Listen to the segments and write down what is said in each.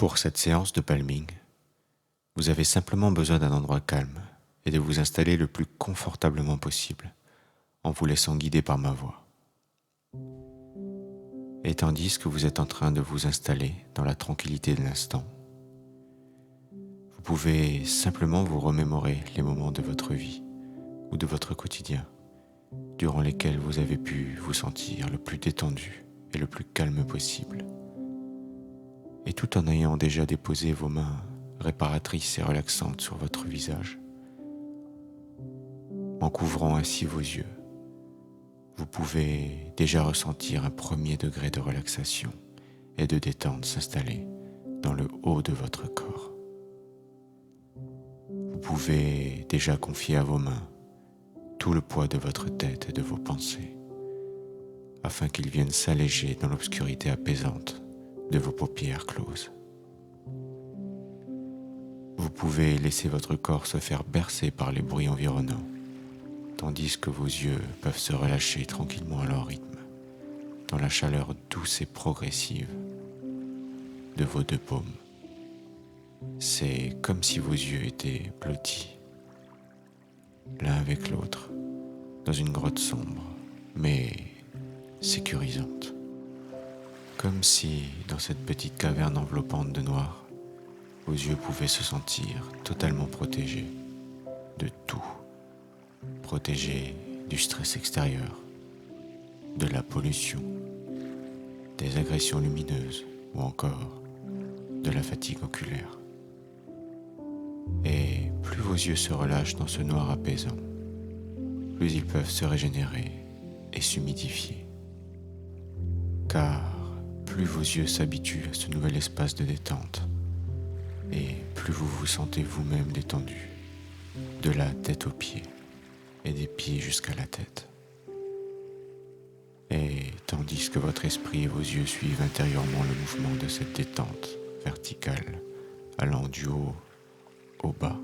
Pour cette séance de palming, vous avez simplement besoin d'un endroit calme et de vous installer le plus confortablement possible en vous laissant guider par ma voix. Et tandis que vous êtes en train de vous installer dans la tranquillité de l'instant, vous pouvez simplement vous remémorer les moments de votre vie ou de votre quotidien durant lesquels vous avez pu vous sentir le plus détendu et le plus calme possible. Et tout en ayant déjà déposé vos mains réparatrices et relaxantes sur votre visage, en couvrant ainsi vos yeux, vous pouvez déjà ressentir un premier degré de relaxation et de détente s'installer dans le haut de votre corps. Vous pouvez déjà confier à vos mains tout le poids de votre tête et de vos pensées, afin qu'ils viennent s'alléger dans l'obscurité apaisante de vos paupières closes. Vous pouvez laisser votre corps se faire bercer par les bruits environnants, tandis que vos yeux peuvent se relâcher tranquillement à leur rythme, dans la chaleur douce et progressive de vos deux paumes. C'est comme si vos yeux étaient blottis, l'un avec l'autre, dans une grotte sombre, mais sécurisante. Comme si, dans cette petite caverne enveloppante de noir, vos yeux pouvaient se sentir totalement protégés de tout. Protégés du stress extérieur, de la pollution, des agressions lumineuses ou encore de la fatigue oculaire. Et plus vos yeux se relâchent dans ce noir apaisant, plus ils peuvent se régénérer et s'humidifier. Car plus vos yeux s'habituent à ce nouvel espace de détente, et plus vous vous sentez vous-même détendu, de la tête aux pieds et des pieds jusqu'à la tête. Et tandis que votre esprit et vos yeux suivent intérieurement le mouvement de cette détente verticale, allant du haut au bas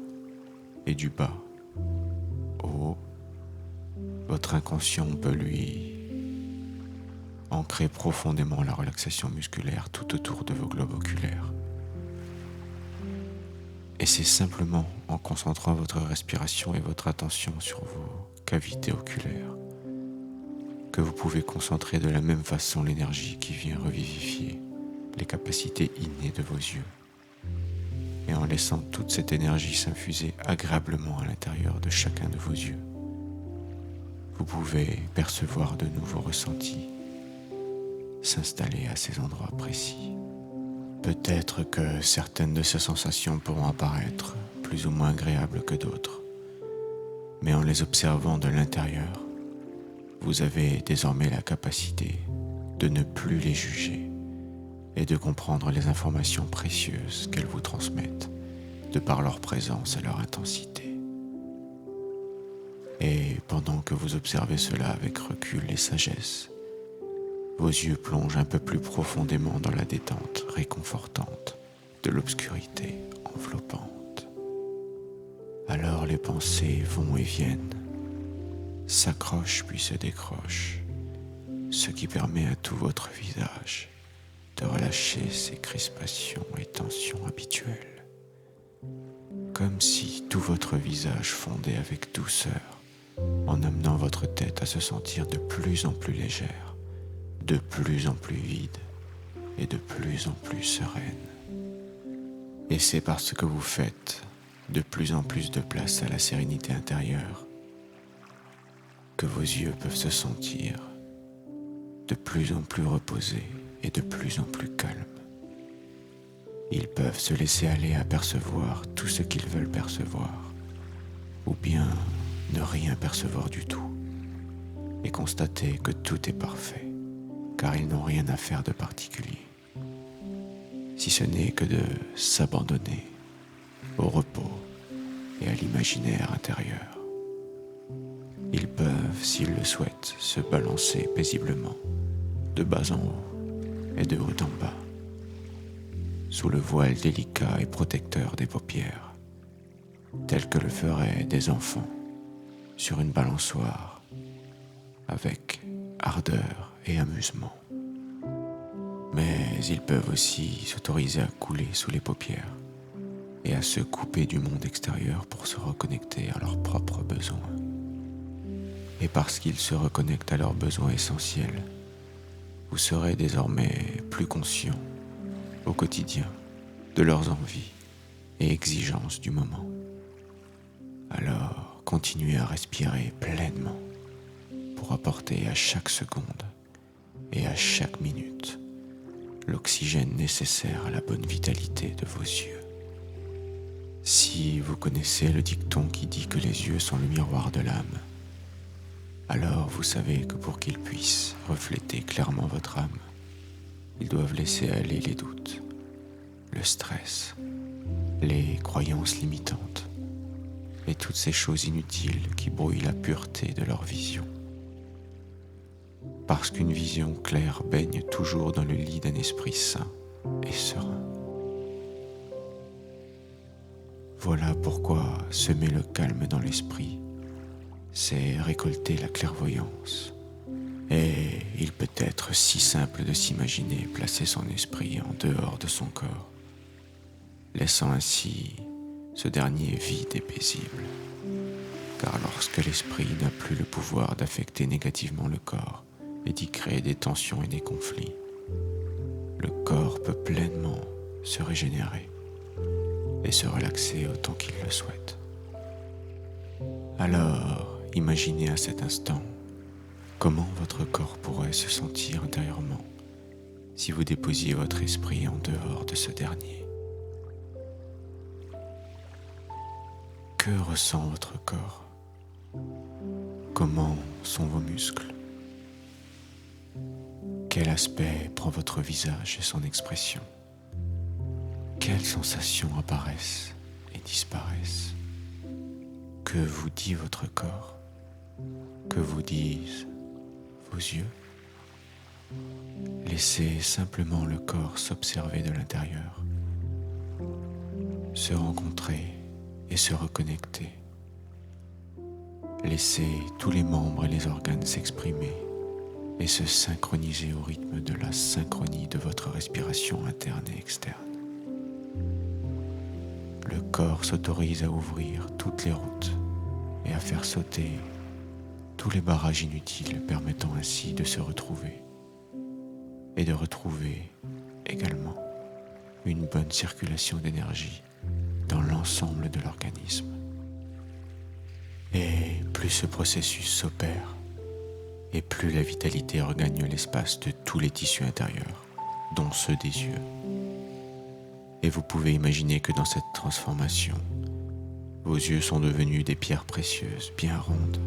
et du bas au haut, votre inconscient peut lui ancrer profondément la relaxation musculaire tout autour de vos globes oculaires. Et c'est simplement en concentrant votre respiration et votre attention sur vos cavités oculaires que vous pouvez concentrer de la même façon l'énergie qui vient revivifier les capacités innées de vos yeux. Et en laissant toute cette énergie s'infuser agréablement à l'intérieur de chacun de vos yeux, vous pouvez percevoir de nouveaux ressentis s'installer à ces endroits précis. Peut-être que certaines de ces sensations pourront apparaître plus ou moins agréables que d'autres, mais en les observant de l'intérieur, vous avez désormais la capacité de ne plus les juger et de comprendre les informations précieuses qu'elles vous transmettent de par leur présence et leur intensité. Et pendant que vous observez cela avec recul et sagesse, vos yeux plongent un peu plus profondément dans la détente réconfortante de l'obscurité enveloppante. Alors les pensées vont et viennent, s'accrochent puis se décrochent, ce qui permet à tout votre visage de relâcher ses crispations et tensions habituelles, comme si tout votre visage fondait avec douceur en amenant votre tête à se sentir de plus en plus légère, de plus en plus vide et de plus en plus sereine. Et c'est parce que vous faites de plus en plus de place à la sérénité intérieure que vos yeux peuvent se sentir de plus en plus reposés et de plus en plus calmes. Ils peuvent se laisser aller à percevoir tout ce qu'ils veulent percevoir, ou bien ne rien percevoir du tout, et constater que tout est parfait, car ils n'ont rien à faire de particulier, si ce n'est que de s'abandonner au repos et à l'imaginaire intérieur. Ils peuvent, s'ils le souhaitent, se balancer paisiblement, de bas en haut et de haut en bas, sous le voile délicat et protecteur des paupières, tel que le feraient des enfants sur une balançoire, avec ardeur et amusement. Mais ils peuvent aussi s'autoriser à couler sous les paupières et à se couper du monde extérieur pour se reconnecter à leurs propres besoins. Et parce qu'ils se reconnectent à leurs besoins essentiels, vous serez désormais plus conscient au quotidien de leurs envies et exigences du moment. Alors, continuez à respirer pleinement pour apporter à chaque seconde et à chaque minute l'oxygène nécessaire à la bonne vitalité de vos yeux. Si vous connaissez le dicton qui dit que les yeux sont le miroir de l'âme, alors vous savez que pour qu'ils puissent refléter clairement votre âme, ils doivent laisser aller les doutes, le stress, les croyances limitantes et toutes ces choses inutiles qui brouillent la pureté de leur vision. Parce qu'une vision claire baigne toujours dans le lit d'un esprit sain et serein. Voilà pourquoi semer le calme dans l'esprit, c'est récolter la clairvoyance. Et il peut être si simple de s'imaginer placer son esprit en dehors de son corps, laissant ainsi ce dernier vide et paisible. Car lorsque l'esprit n'a plus le pouvoir d'affecter négativement le corps et d'y créer des tensions et des conflits, le corps peut pleinement se régénérer et se relaxer autant qu'il le souhaite. Alors, imaginez à cet instant comment votre corps pourrait se sentir intérieurement si vous déposiez votre esprit en dehors de ce dernier. Que ressent votre corps? Comment sont vos muscles? Quel aspect prend votre visage et son expression? Quelles sensations apparaissent et disparaissent? Que vous dit votre corps? Que vous disent vos yeux? Laissez simplement le corps s'observer de l'intérieur, se rencontrer et se reconnecter. Laissez tous les membres et les organes s'exprimer et se synchroniser au rythme de la synchronie de votre respiration interne et externe. Le corps s'autorise à ouvrir toutes les routes et à faire sauter tous les barrages inutiles permettant ainsi de se retrouver et de retrouver également une bonne circulation d'énergie dans l'ensemble de l'organisme. Et plus ce processus s'opère, et plus la vitalité regagne l'espace de tous les tissus intérieurs, dont ceux des yeux. Et vous pouvez imaginer que dans cette transformation, vos yeux sont devenus des pierres précieuses, bien rondes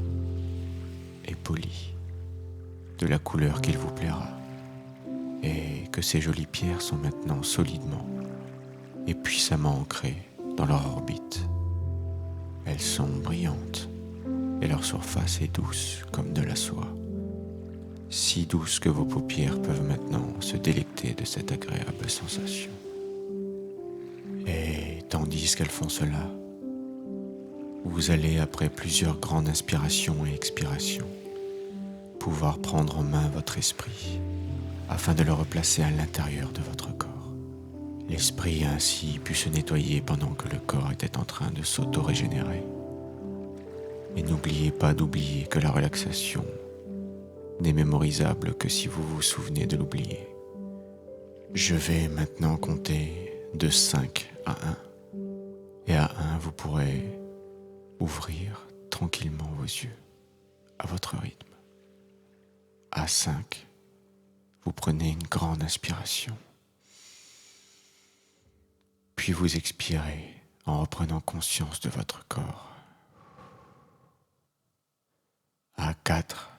et polies, de la couleur qu'il vous plaira, et que ces jolies pierres sont maintenant solidement et puissamment ancrées dans leur orbite. Elles sont brillantes et leur surface est douce comme de la soie, si douce que vos paupières peuvent maintenant se délecter de cette agréable sensation. Et tandis qu'elles font cela, vous allez, après plusieurs grandes inspirations et expirations, pouvoir prendre en main votre esprit afin de le replacer à l'intérieur de votre corps. L'esprit a ainsi pu se nettoyer pendant que le corps était en train de s'auto-régénérer. Et n'oubliez pas d'oublier que la relaxation n'est mémorisable que si vous vous souvenez de l'oublier. Je vais maintenant compter de 5 à 1. Et à 1, vous pourrez ouvrir tranquillement vos yeux à votre rythme. À 5, vous prenez une grande inspiration. Puis vous expirez en reprenant conscience de votre corps. À 4,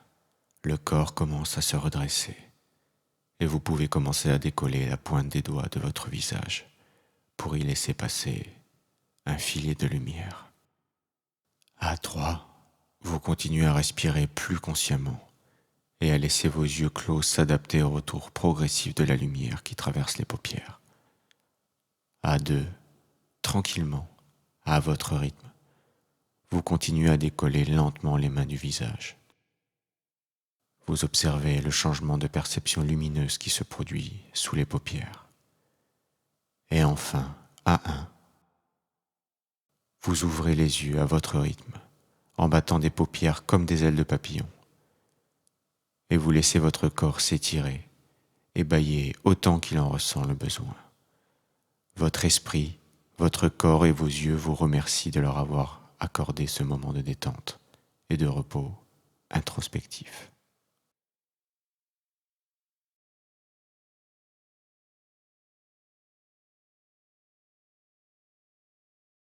le corps commence à se redresser et vous pouvez commencer à décoller la pointe des doigts de votre visage pour y laisser passer un filet de lumière. À 3, vous continuez à respirer plus consciemment et à laisser vos yeux clos s'adapter au retour progressif de la lumière qui traverse les paupières. À 2, tranquillement, à votre rythme, vous continuez à décoller lentement les mains du visage. Vous observez le changement de perception lumineuse qui se produit sous les paupières. Et enfin, à un, vous ouvrez les yeux à votre rythme, en battant des paupières comme des ailes de papillon. Et vous laissez votre corps s'étirer et bâiller autant qu'il en ressent le besoin. Votre esprit, votre corps et vos yeux vous remercient de leur avoir accordé ce moment de détente et de repos introspectif.